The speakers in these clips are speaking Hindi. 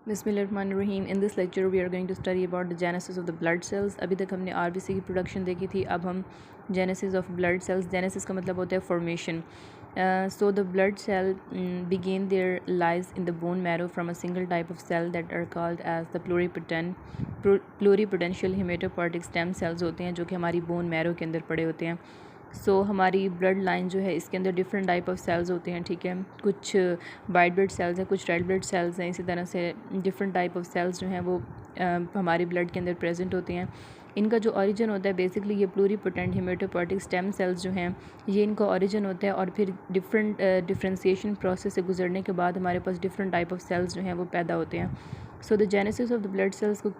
बिस्मिल्लाहिर्रहमानिर्रहीम। In this lecture we are going to study about the genesis of the blood cells. अभी तक हमने आरबीसी की प्रोडक्शन देखी थी, अब हम genesis of blood cells. Genesis का मतलब होता है formation. So the blood cell begin their lives in the bone marrow from a single type of cell that are called as the pluripotential hematopoietic stem cells होते हैं, जो कि हमारी बोन मैरो के अंदर पड़े होते हैं। हमारी ब्लड लाइन जो है इसके अंदर डिफरेंट टाइप ऑफ सेल्स होते हैं, ठीक है। कुछ वाइट ब्लड सेल्स हैं, कुछ रेड ब्लड सेल्स हैं। इसी तरह से डिफरेंट टाइप ऑफ सेल्स जो हैं वो हमारी ब्लड के अंदर प्रेजेंट होते हैं। इनका जो ओरिजिन होता है बेसिकली ये प्लूरीपोटेंट हेमेटोपोइटिक स्टेम सेल्स जो हैं ये इनका ओरिजिन होता है, और फिर डिफरेंट डिफ्रेंसिएशन प्रोसेस से गुजरने के बाद हमारे पास डिफरेंट टाइप ऑफ सेल्स जो हैं वो पैदा होते हैं। So the genesis of the blood sales को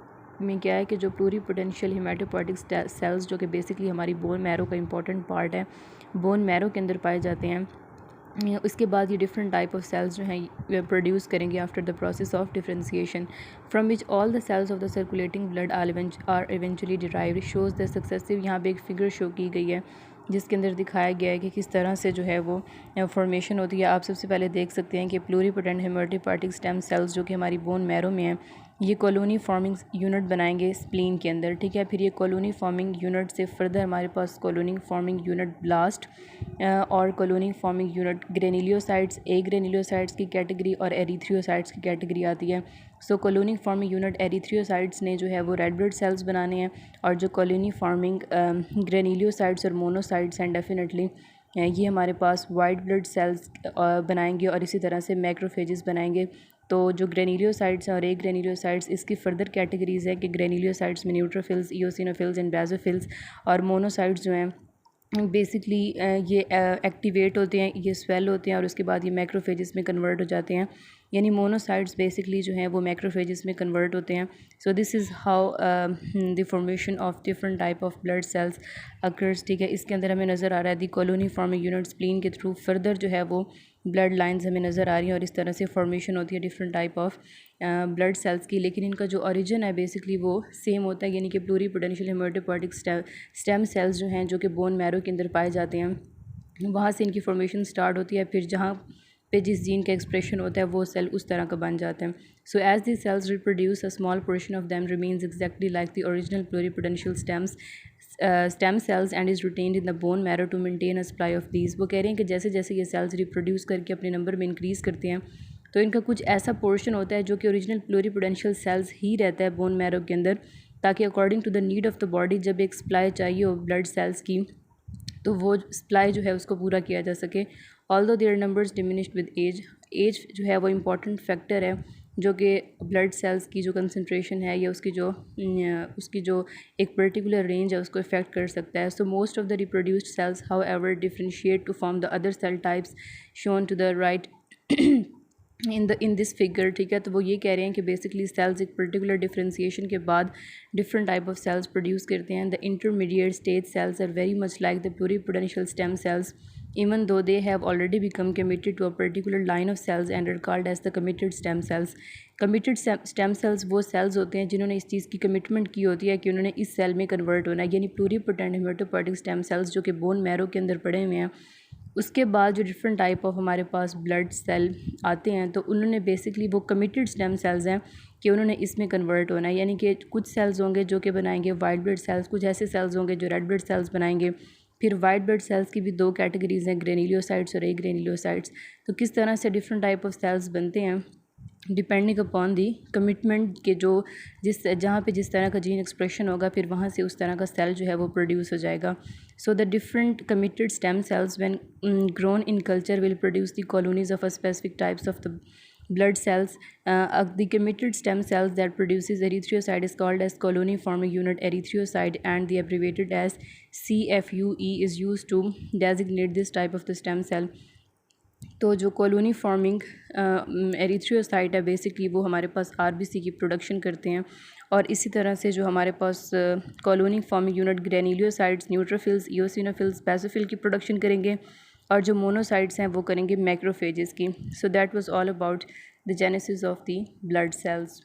में क्या है कि जो प्लूरीपोटेंशियल हेमेटोपोइटिक सेल्स जो कि बेसिकली हमारी बोन मैरो का इंपॉर्टेंट पार्ट है, बोन मैरो के अंदर पाए जाते हैं। उसके बाद ये डिफरेंट टाइप ऑफ सेल्स जो हैं प्रोड्यूस करेंगे after the process of differentiation, from which all the cells of the circulating blood are eventually derived. Shows the successive, यहाँ पे एक फिगर शो की गई है जिसके अंदर दिखाया गया है कि किस तरह से जो है वो फॉर्मेशन होती है। आप सबसे पहले देख सकते हैं कि प्लूरीपोटेंट हेमेटोपोइटिक स्टेम सेल्स जो कि हमारी बोन मैरो में है, ये कॉलोनी फॉर्मिंग यूनिट बनाएंगे स्प्लीन के अंदर, ठीक है। फिर ये कॉलोनी फॉर्मिंग यूनिट से फर्दर हमारे पास कॉलोनी फॉर्मिंग यूनिट ब्लास्ट और कॉलोनी फॉर्मिंग यूनिट ग्रेनिलियोसाइट्स, ए ग्रेनिलियोसाइट्स की कैटेगरी और एरिथ्रियोसाइट्स की कैटेगरी आती है। कॉलोनी फॉर्मिंग यूनिट एरिथ्रियोसाइट्स ने जो है वो रेड ब्लड सेल्स बनाने हैं, और जो कॉलोनी फॉर्मिंग ग्रेनिलियोसाइट्स और मोनोसाइट्स हैं डेफिनेटली ये हमारे पास वाइट ब्लड सेल्स बनाएंगे, और इसी तरह से मैक्रोफेजेस बनाएंगे। तो जो ग्रेनिलियोसाइट्स और एक ग्रेनिलियोसाइट्स इसकी फर्दर कैटेगरीज़ है कि ग्रेनिलियोसाइट्स में न्यूट्रोफिल्स, इयोसिनोफिल्स एंड बेसोफिल्स, और मोनोसाइट्स जो हैं बेसिकली ये एक्टिवेट होते हैं, ये स्वेल होते हैं, और उसके बाद ये मैक्रोफेजेस में कन्वर्ट हो जाते हैं। यानी मोनोसाइट्स बेसिकली जो हैं वो मैक्रोफेजेस में कन्वर्ट होते हैं। So this is how the formation of different type of blood sales occurs, ठीक है। इसके अंदर हमें नज़र आ रहा है दी कॉलोनी फॉर्मिंग यूनिट स्प्लीन के थ्रू फर्दर जो है वो ब्लड लाइंस हमें नज़र आ रही हैं, और इस तरह से फॉर्मेशन होती है different type of blood sales की। लेकिन इनका जो ओरिजिन है बेसिकली वो सेम होता है, यानी कि प्लूरीपोटेंशियल हेमेटोपोइटिक स्टेम सेल्स जो हैं जो कि बोन मैरो के अंदर पाए जाते हैं, वहाँ से इनकी फॉर्मेशन स्टार्ट होती है। फिर जहाँ पे जिस जीन का एक्सप्रेशन होता है वो सेल उस तरह का बन जाता है। So as the cells reproduce a small portion of them remains exactly like the original pluripotential stem cells and is retained in the bone marrow to maintain a supply of these. वो कह रहे हैं कि जैसे जैसे ये सेल्स रिप्रोड्यूस करके अपने नंबर में इंक्रीज़ करते हैं तो इनका कुछ ऐसा पोर्शन होता है जो कि ओरिजिनल प्लूरीपोटेंशियल सेल्स ही रहता है बोन मैरो के अंदर, ताकि according to the need of the body जब एक सप्लाई चाहिए हो ब्लड सेल्स की तो वो सप्लाई जो है उसको पूरा किया जा सके। Although their numbers diminished with age, age जो है वो इम्पॉर्टेंट फैक्टर है जो कि ब्लड सेल्स की जो कंसनट्रेशन है या उसकी जो एक पर्टिकुलर रेंज है उसको इफेक्ट कर सकता है। So most of the reproduced cells however differentiate to form the other cell types shown to the right in this figure, ठीक है। तो वो ये कह रहे हैं कि बेसिकली सेल्स एक पर्टिकुलर डिफ्रेंसिएशन के बाद different type of cells produce करते हैं। The intermediate stage cells are very much like the pluripotential stem cells even though they have already become committed to a particular line of cells and are called as the committed stem cells. committed stem cells वो cells होते हैं जिन्होंने इस चीज़ की कमिटमेंट की होती है कि उन्होंने इस सेल में कन्वर्ट होना है, यानी प्लूरीपोटेंट हेमेटोपोइटिक स्टेम सेल्स जो कि बोन मैरो के अंदर पड़े हुए हैं। उसके बाद जो डिफरेंट टाइप ऑफ हमारे पास ब्लड सेल आते हैं तो उन्होंने बेसिकली वो कमिटेड स्टेम सेल्स हैं कि उन्होंने इसमें कन्वर्ट होना है, यानी कि कुछ सेल्स होंगे जो कि बनाएंगे वाइट ब्लड सेल्स, कुछ ऐसे सेल्स होंगे जो रेड ब्लड सेल्स बनाएंगे। फिर वाइट ब्लड सेल्स की भी दो कैटेगरीज़ हैं, ग्रेनिलियोसाइट्स और ए ग्रेनिलियोसाइट्स। तो किस तरह से डिफरेंट टाइप ऑफ सेल्स बनते हैं डिपेंडिंग अपॉन दी कमिटमेंट के जो जहाँ पे जिस तरह का जीन एक्सप्रेशन होगा फिर वहाँ से उस तरह का सेल जो है वो प्रोड्यूस हो जाएगा। So the different committed stem cells when grown in culture will produce the colonies of a specific types of the blood cells. The committed stem cells that produces erythrocyte is called as colony forming unit erythrocyte, and the abbreviated as CFUE is used to designate this type of the stem cell. तो जो कॉलोनी फॉर्मिंग एरिथ्रियोसाइट है बेसिकली वो हमारे पास आरबीसी की प्रोडक्शन करते हैं, और इसी तरह से जो हमारे पास colony forming unit granulocytes, neutrophils, eosinophils, basophil की प्रोडक्शन करेंगे, और जो मोनोसाइट्स हैं वो करेंगे मैक्रोफेजेस की। So that was all about the genesis of the blood sales.